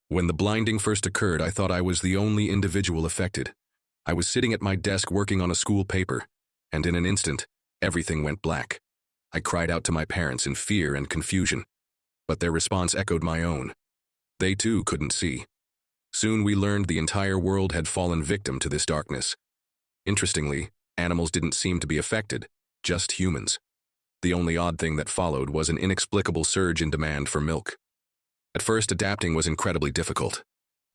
When the blinding first occurred, I thought I was the only individual affected. I was sitting at my desk working on a school paper, and in an instant, everything went black. I cried out to my parents in fear and confusion, but their response echoed my own. They too couldn't see. Soon we learned the entire world had fallen victim to this darkness. Interestingly, animals didn't seem to be affected, just humans. The only odd thing that followed was an inexplicable surge in demand for milk. At first, adapting was incredibly difficult.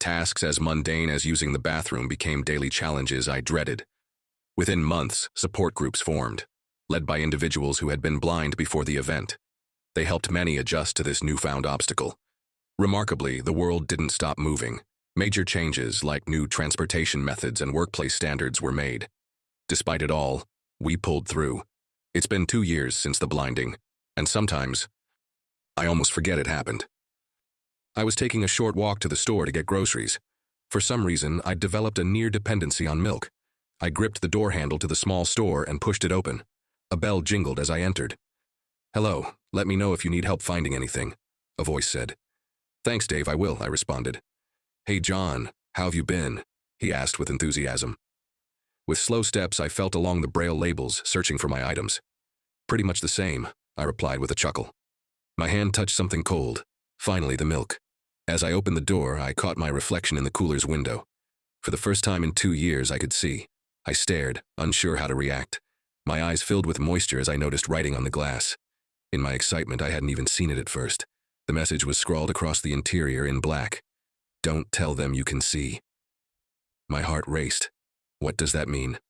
Tasks as mundane as using the bathroom became daily challenges I dreaded. Within months, support groups formed, led by individuals who had been blind before the event. They helped many adjust to this newfound obstacle. Remarkably, the world didn't stop moving. Major changes, like new transportation methods and workplace standards, were made. Despite it all, we pulled through. It's been 2 years since the blinding, and sometimes, I almost forget it happened. I was taking a short walk to the store to get groceries. For some reason, I'd developed a near dependency on milk. I gripped the door handle to the small store and pushed it open. A bell jingled as I entered. "Hello, let me know if you need help finding anything," a voice said. "Thanks, Dave, I will," I responded. "Hey, John, how have you been?" he asked with enthusiasm. With slow steps, I felt along the braille labels, searching for my items. "Pretty much the same," I replied with a chuckle. My hand touched something cold. Finally, the milk. As I opened the door, I caught my reflection in the cooler's window. For the first time in 2 years, I could see. I stared, unsure how to react. My eyes filled with moisture as I noticed writing on the glass. In my excitement, I hadn't even seen it at first. The message was scrawled across the interior in black. "Don't tell them you can see." My heart raced. What does that mean?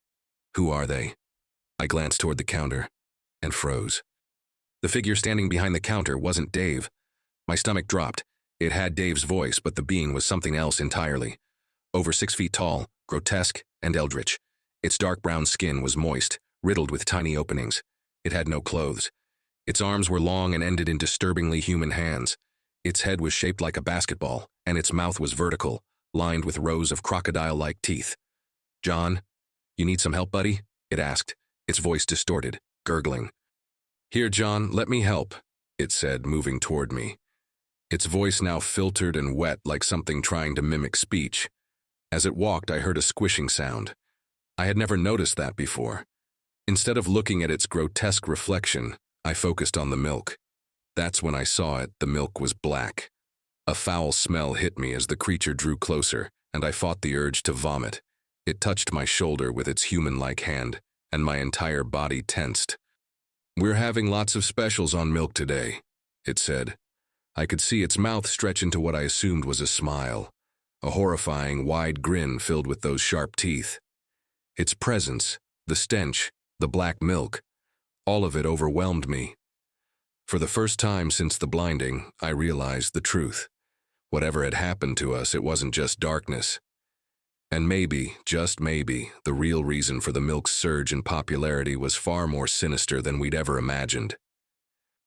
Who are they? I glanced toward the counter and froze. The figure standing behind the counter wasn't Dave. My stomach dropped. It had Dave's voice, but the being was something else entirely. Over 6 feet tall, grotesque, and eldritch. Its dark brown skin was moist, riddled with tiny openings. It had no clothes. Its arms were long and ended in disturbingly human hands. Its head was shaped like a basketball, and its mouth was vertical, lined with rows of crocodile-like teeth. "John, you need some help, buddy?" it asked, its voice distorted, gurgling. "Here, John, let me help," it said, moving toward me. Its voice now filtered and wet like something trying to mimic speech. As it walked, I heard a squishing sound. I had never noticed that before. Instead of looking at its grotesque reflection, I focused on the milk. That's when I saw it. The milk was black. A foul smell hit me as the creature drew closer, and I fought the urge to vomit. It touched my shoulder with its human-like hand, and my entire body tensed. "We're having lots of specials on milk today," it said. I could see its mouth stretch into what I assumed was a smile, a horrifying, wide grin filled with those sharp teeth. Its presence, the stench, the black milk, all of it overwhelmed me. For the first time since the blinding, I realized the truth. Whatever had happened to us, it wasn't just darkness. And maybe, just maybe, the real reason for the milk's surge in popularity was far more sinister than we'd ever imagined.